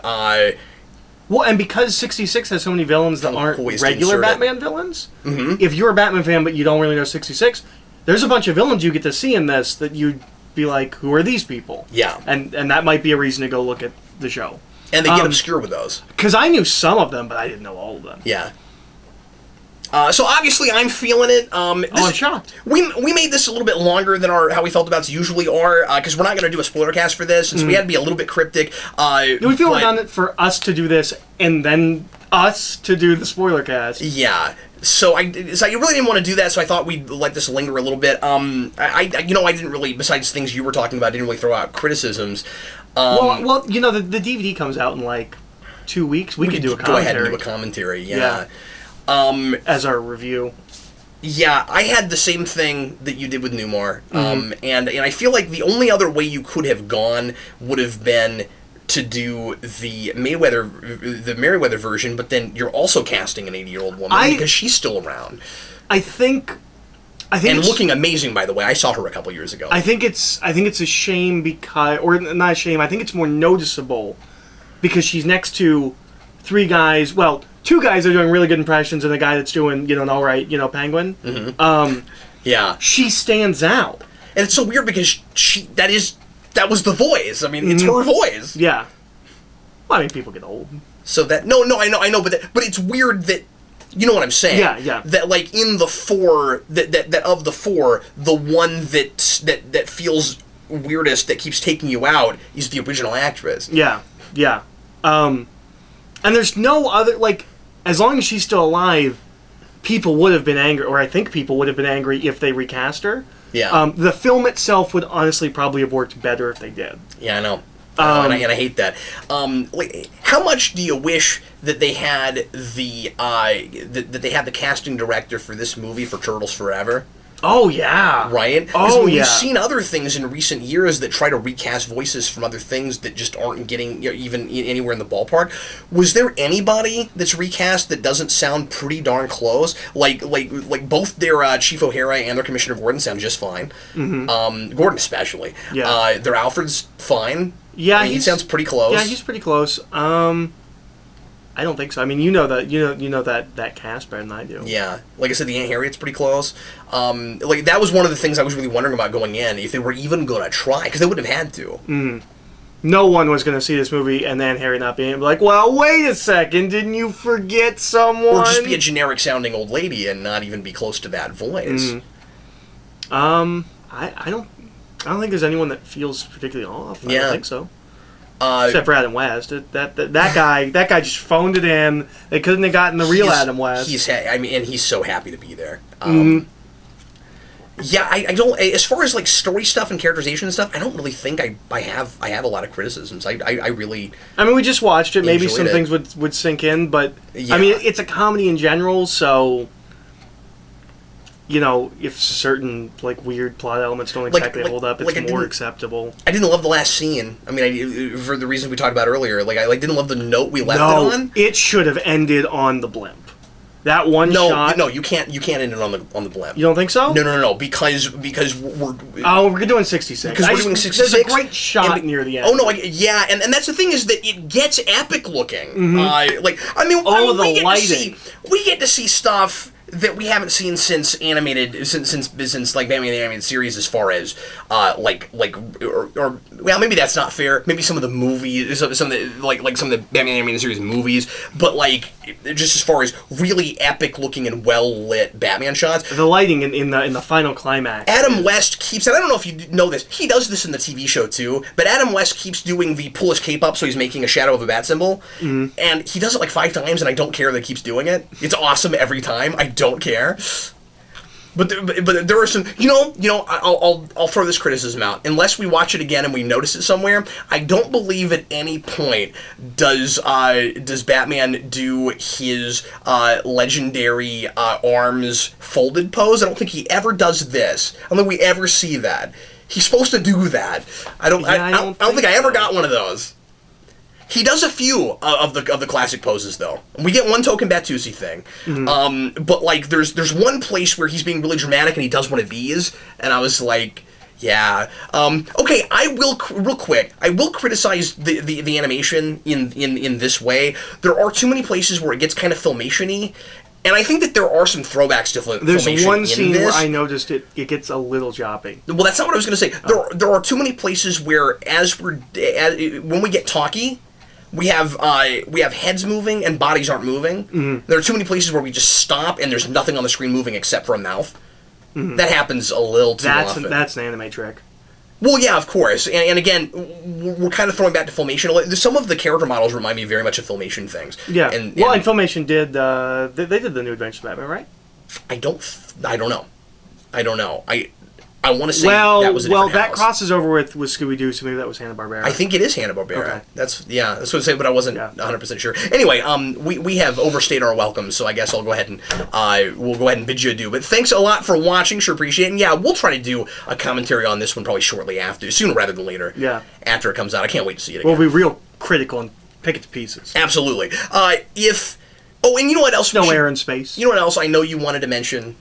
Well, and because 66 has so many villains that aren't regular Batman villains, if you're a Batman fan but you don't really know 66, there's a bunch of villains you get to see in this that you'd be like, who are these people? Yeah. And that might be a reason to go look at the show. And they get obscure with those. Because I knew some of them, but I didn't know all of them. Yeah. So obviously I'm feeling it. I'm shocked. We made this a little bit longer than how we felt about it usually are, because we're not going to do a spoiler cast for this, so we had to be a little bit cryptic. It would feel redundant for us to do this and then us to do the spoiler cast. Yeah. So I really didn't want to do that, so I thought we'd let this linger a little bit. I didn't really, besides things you were talking about, I didn't really throw out criticisms. Well, the DVD comes out in like 2 weeks. We could do a commentary. Go ahead and do a commentary, yeah. As our review. Yeah, I had the same thing that you did with Newmar, and I feel like the only other way you could have gone would have been to do the Merriweather version, but then you're also casting an 80-year-old woman because she's still around. I think and looking amazing, by the way. I saw her a couple years ago. I think it's a shame because, or not a shame. I think it's more noticeable because she's next to three guys. Well, two guys are doing really good impressions, and a guy that's doing an all right penguin. Yeah, she stands out, and it's so weird because that was the voice. I mean, it's her voice. Yeah. Well, I mean, people get old. So that I know, but it's weird that. You know what I'm saying? Yeah. That like in the four, that of the four, the one that feels weirdest, that keeps taking you out, is the original actress. Yeah. And there's no other, like, as long as she's still alive, people would have been angry, or I think people would have been angry if they recast her. Yeah. The film itself would honestly probably have worked better if they did. Yeah, I know. And I hate that. Like, how much do you wish that they had the casting director for this movie for Turtles Forever? Oh yeah, right. Oh yeah. We've seen other things in recent years that try to recast voices from other things that just aren't getting even anywhere in the ballpark. Was there anybody that's recast that doesn't sound pretty darn close? Like both their Chief O'Hara and their Commissioner Gordon sound just fine. Gordon especially. Yeah. Their Alfred's fine. Yeah, I mean, he sounds pretty close. Yeah, he's pretty close. I don't think so. I mean, you know that cast better than I do. Yeah, like I said, the Aunt Harriet's pretty close. Like that was one of the things I was really wondering about going in, if they were even going to try, because they wouldn't have had to. No one was going to see this movie and then Harriet not being like, well, wait a second, didn't you forget someone? Or just be a generic sounding old lady and not even be close to that voice. I don't think there's anyone that feels particularly off. I Yeah. don't think so. Except for Adam West. That guy just phoned it in. They couldn't have gotten the real Adam West. And he's so happy to be there. Yeah, I don't. As far as like story stuff and characterization and stuff, I don't really think I have a lot of criticisms. I really. I mean, we just watched it. Maybe some it. things would sink in, but Yeah. I mean, it's a comedy in general, so. If certain like weird plot elements don't exactly hold up, it's more acceptable. I didn't love the last scene. I mean, for the reasons we talked about earlier, like I didn't love the note we left it on. It should have ended on the blimp. That one shot. No, you can't end it on the blimp. You don't think so? No, because we're. We're doing 66. Because we're doing 66. There's a great shot near the end. Oh no, and that's the thing is that it gets epic looking. The lighting. We get to see stuff that we haven't seen since since like Batman the Animated Series, as far as maybe that's not fair. Maybe some of the movies, some of the Batman the Animated Series movies, but like just as far as really epic looking and well lit Batman shots. The lighting in the final climax. Adam West keeps, and I don't know if you know this, he does this in the TV show too, but Adam West keeps doing the pull his cape up so he's making a shadow of a bat symbol, and he does it like 5 times, and I don't care that he keeps doing it. It's awesome every time. I don't care. But there are some, I'll throw this criticism out. Unless we watch it again and we notice it somewhere, I don't believe at any point does Batman do his legendary arms folded pose. I don't think he ever does this. I don't think we ever see that. He's supposed to do that. I don't think I ever got one of those. He does a few of the classic poses, though. We get one token Batusi thing, but like there's one place where he's being really dramatic and he does one of these, and I was like, yeah, okay. I will real quick. I will criticize the animation in this way. There are too many places where it gets kind of Filmation-y. And I think that there are some throwbacks to Filmation. There's one scene where I noticed it gets a little choppy. Well, that's not what I was going to say. There are too many places where when we get talky, we have heads moving and bodies aren't moving. There are too many places where we just stop and there's nothing on the screen moving except for a mouth. That happens a little too often. That's an anime trick. Well, yeah, of course. And again, we're kind of throwing back to Filmation. Some of the character models remind me very much of Filmation things. Yeah. And Filmation did, they did the New Adventures of Batman, right? I don't know. I want to say that was a different that house. crosses over with Scooby-Doo, so maybe that was Hanna-Barbera. I think it is Hanna-Barbera. Okay. That's what I say, but I wasn't 100% sure. Anyway, we have overstayed our welcome, so I guess I'll go ahead and we'll go ahead and bid you adieu. But thanks a lot for watching. Sure appreciate it. And yeah, we'll try to do a commentary on this one probably shortly after, sooner rather than later. Yeah. After it comes out, I can't wait to see it again. We'll be real critical and pick it to pieces. Absolutely. And you know what else? No air in space. You know what else I know you wanted to mention?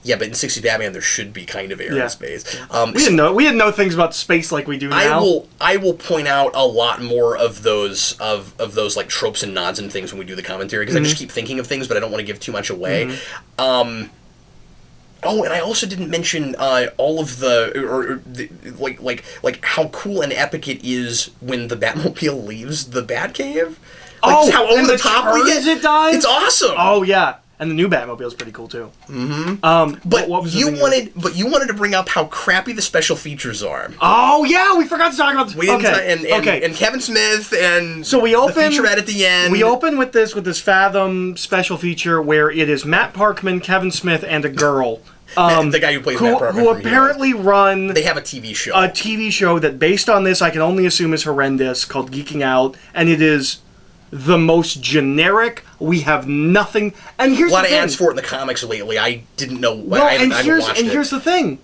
Yeah, but in 60s Batman, there should be kind of air and space. We didn't know things about space like we do now. I will point out a lot more of those like tropes and nods and things when we do the commentary, because I just keep thinking of things, but I don't want to give too much away. And I also didn't mention all of like how cool and epic it is when the Batmobile leaves the Batcave. Like, how over the top we get. It dies. It's awesome. Oh yeah. And the new Batmobile is pretty cool too. But you wanted to bring up how crappy the special features are. Oh yeah, we forgot to talk about this. And Kevin Smith and so we open the featurette at the end. We open with this Fathom special feature where it is Matt Parkman, Kevin Smith, and a girl. The guy who plays Matt Parkman. Who apparently run. They have a TV show. A TV show that, based on this, I can only assume is horrendous, called Geeking Out, and it is the most generic. We have nothing. And here's a lot the of thing. ads for it in the comics lately. I didn't know. Well, I haven't watched it. Here's the thing.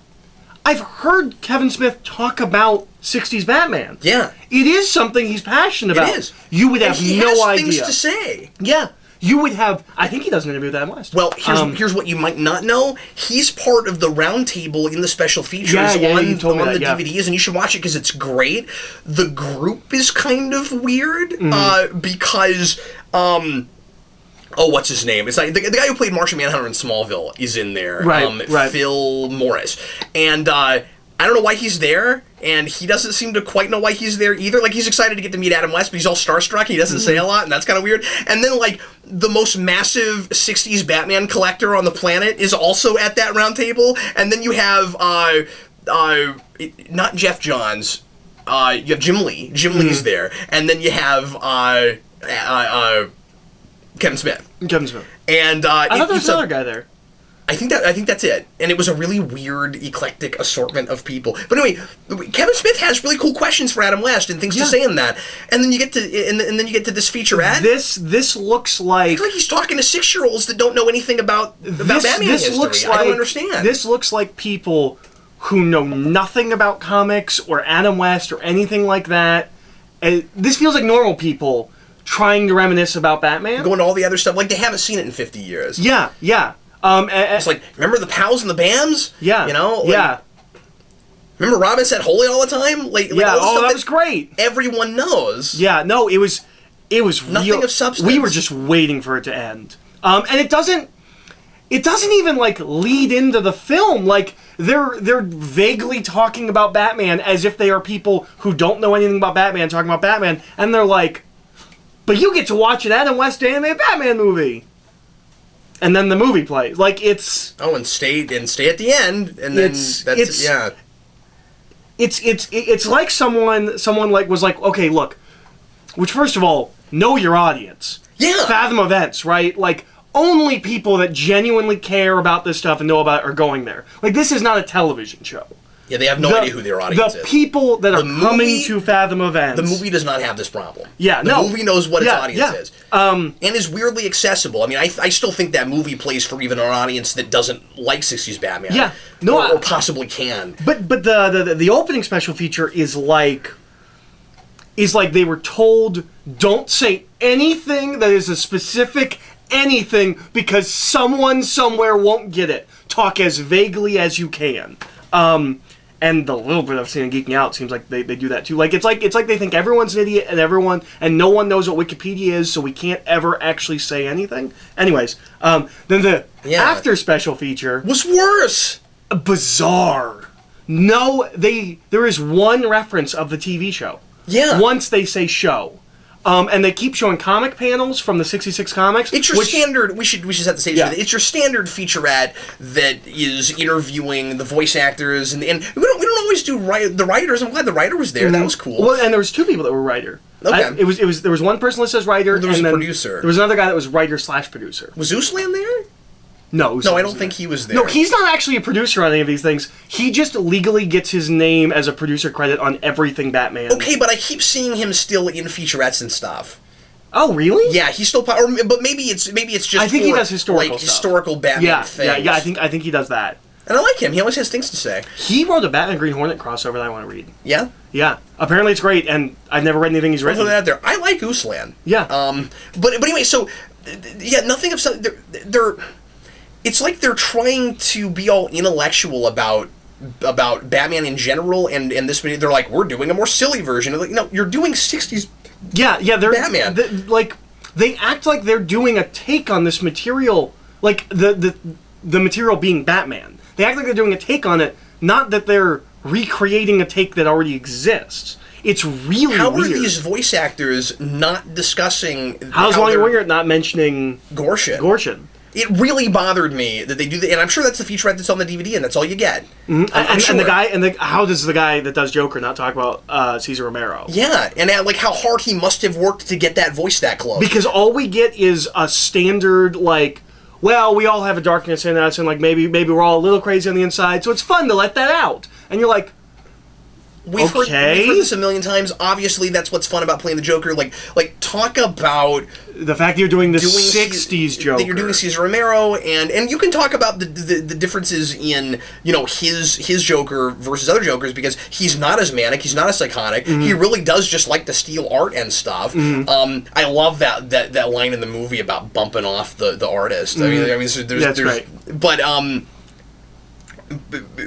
I've heard Kevin Smith talk about 60s Batman. Yeah. It is something he's passionate about. It is. You would have no idea. He has things to say. Yeah. You would have. I think he does an interview with Adam West. Well, here's what you might not know. He's part of the roundtable in the special features on the DVDs, and you should watch it because it's great. The group is kind of weird because. What's his name? It's like the guy who played Martian Manhunter in Smallville is in there. Right. Phil Morris. And I don't know why he's there, and he doesn't seem to quite know why he's there either. Like, he's excited to get to meet Adam West, but he's all starstruck, and he doesn't say a lot, and that's kind of weird. And then, like, the most massive 60s Batman collector on the planet is also at that round table. And then you have, not Jeff Johns, you have Jim Lee. Jim Lee's there. And then you have, Kevin Smith. And I thought there was another guy there. I think that's it. And it was a really weird, eclectic assortment of people. But anyway, Kevin Smith has really cool questions for Adam West and things to say in that. And then you get to this featurette. This looks like he's talking to 6-year-olds that don't know anything about Batman history. I don't understand. This looks like people who know nothing about comics or Adam West or anything like that. This feels like normal people trying to reminisce about Batman. Going to all the other stuff. Like, they haven't seen it in 50 years. Yeah. It's like, remember the Pals and the Bams? Yeah. You know? Like, remember Robin said holy all the time? Like that was great. Everyone knows. Yeah, no, it was nothing of substance. We were just waiting for it to end. And it doesn't even, like, lead into the film. Like, they're vaguely talking about Batman as if they are people who don't know anything about Batman talking about Batman, and they're like, but you get to watch an Adam West animated Batman movie. And then the movie plays. Like, it's... Oh, and stay at the end, and then It's like someone like was like, okay, look, which, first of all, know your audience. Yeah. Fathom events, right? Like, only people that genuinely care about this stuff and know about it are going there. Like, this is not a television show. Yeah, they have no idea who their audience is. The people that are coming to Fathom events. The movie does not have this problem. Yeah, the movie knows what its audience is. And is weirdly accessible. I mean, I still think that movie plays for even an audience that doesn't like 60s Batman. Yeah. Or possibly can. But the opening special feature is like they were told, don't say anything that is a specific anything because someone somewhere won't get it. Talk as vaguely as you can. And the little bit I've seen in Geeking Out seems like they do that too. Like it's like they think everyone's an idiot and no one knows what Wikipedia is, so we can't ever actually say anything. Anyways, then the after special feature was worse. Bizarre. No, there is one reference of the TV show. Yeah. Once they say show. And they keep showing comic panels from the 66 comics. It's your standard. We should set the stage. Yeah. It's your standard featurette that is interviewing the voice actors, and we don't always do the writers. I'm glad the writer was there. Mm-hmm. That was cool. Well, and there was two people that were writer. Okay. There was one person listed as writer. Well, there was a producer. There was another guy that was writer/producer. Was Uslan there? No, I don't think he was there. No, he's not actually a producer on any of these things. He just legally gets his name as a producer credit on everything Batman. Okay, but I keep seeing him still in featurettes and stuff. Oh, really? Yeah, he's still... but maybe it's just I think he does historical stuff. Historical Batman things. Yeah, I think he does that. And I like him. He always has things to say. He wrote a Batman Green Hornet crossover that I want to read. Yeah? Yeah. Apparently it's great, and I've never read anything he's written. That there. I like Uslan. Yeah. But anyway, so... Yeah, nothing of... They're it's like they're trying to be all intellectual about Batman in general, and this video, they're like, we're doing a more silly version. Like, no, you're doing 60s they're Batman. They act like they're doing a take on this material, like the material being Batman. They act like they're doing a take on it, not that they're recreating a take that already exists. It's really How weird. are these voice actors not discussing... How's Lonnie Wingert not mentioning... Gorshin. It really bothered me that they do that, and I'm sure that's the featurette that's on the DVD, and that's all you get. Mm-hmm. How does the guy that does Joker not talk about Cesar Romero? Yeah, and like how hard he must have worked to get that voice that close. Because all we get is a standard, like, well, we all have a darkness in us, and like maybe we're all a little crazy on the inside, so it's fun to let that out. And you're like, We've heard this a million times. Obviously, that's what's fun about playing the Joker. Like talk about the fact that you're doing the 60s Joker. That you're doing Cesar Romero, and you can talk about the differences in, you know, his Joker versus other Jokers, because he's not as manic, he's not as psychotic. Mm-hmm. He really does just like to steal art and stuff. Mm-hmm. I love that line in the movie about bumping off the artist. Mm-hmm. I mean, there's right.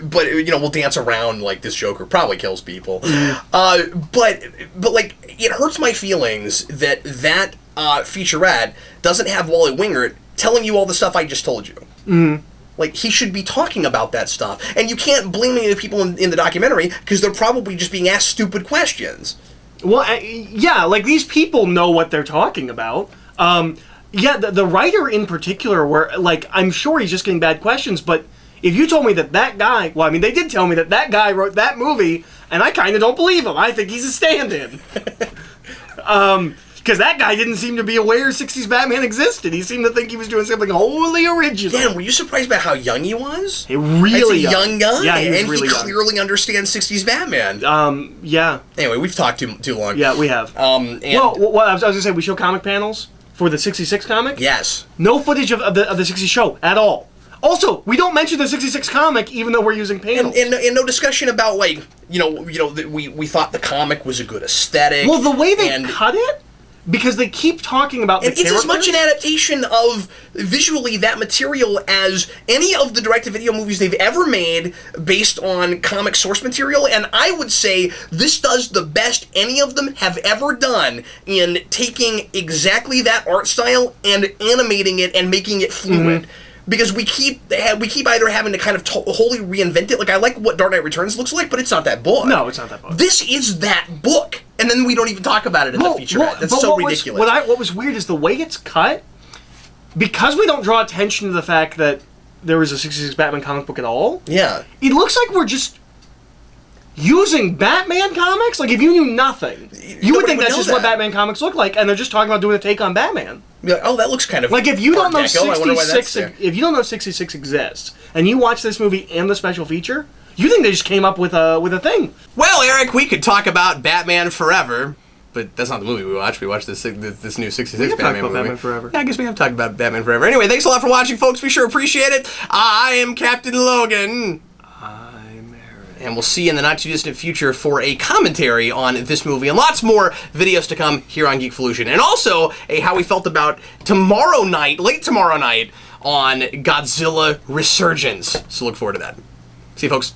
But you know, we'll dance around like this Joker probably kills people. But like, it hurts my feelings that featurette doesn't have Wally Wingert telling you all the stuff I just told you. Mm-hmm. Like, he should be talking about that stuff, and you can't blame any of the people in the documentary, because they're probably just being asked stupid questions. Well, yeah, like, these people know what they're talking about. Yeah, the writer in particular, where, like, I'm sure he's just getting bad questions, but if you told me that guy... Well, I mean, they did tell me that guy wrote that movie, and I kind of don't believe him. I think he's a stand-in. Because that guy didn't seem to be aware 60s Batman existed. He seemed to think he was doing something wholly original. Dan, were you surprised by how young he was? He really young guy. Yeah, he was and really he young. Clearly understands 60s Batman. Yeah. Anyway, we've talked too long. Yeah, we have. And well, I was going to say, we show comic panels for the 66 comic. Yes. No footage of the 60s show at all. Also, we don't mention the 66 comic, even though we're using panels. And no discussion about, like, we thought the comic was a good aesthetic. Well, the way they cut it, because they keep talking about the characters. It's as much an adaptation of, visually, that material as any of the direct-to-video movies they've ever made based on comic source material, and I would say this does the best any of them have ever done in taking exactly that art style and animating it and making it fluid. Mm-hmm. Because we keep either having to kind of wholly reinvent it. Like, I like what Dark Knight Returns looks like, but it's not that book. No, it's not that book. This is that book, and then we don't even talk about it in the featurette. That's so ridiculous. What was weird is the way it's cut. Because we don't draw attention to the fact that there was a 66 Batman comic book at all. Yeah, it looks like we're just using Batman comics. Like, if you knew nothing, you would think that's just what Batman comics look like, and they're just talking about doing a take on Batman. Like, oh, that looks kind of like, if you don't know 66, if you don't know 66 exists, and you watch this movie and the special feature, you think they just came up with a thing. Well, Eric, we could talk about Batman forever, but that's not the movie we watched. We watched this new 66 Batman movie. Batman forever. Yeah, I guess we have talked about Batman forever. Anyway, thanks a lot for watching, folks. We sure appreciate it. I am Captain Logan. And we'll see you in the not-too-distant future for a commentary on this movie and lots more videos to come here on Geekvolution. And also, how we felt about late tomorrow night, on Godzilla Resurgence. So look forward to that. See you, folks.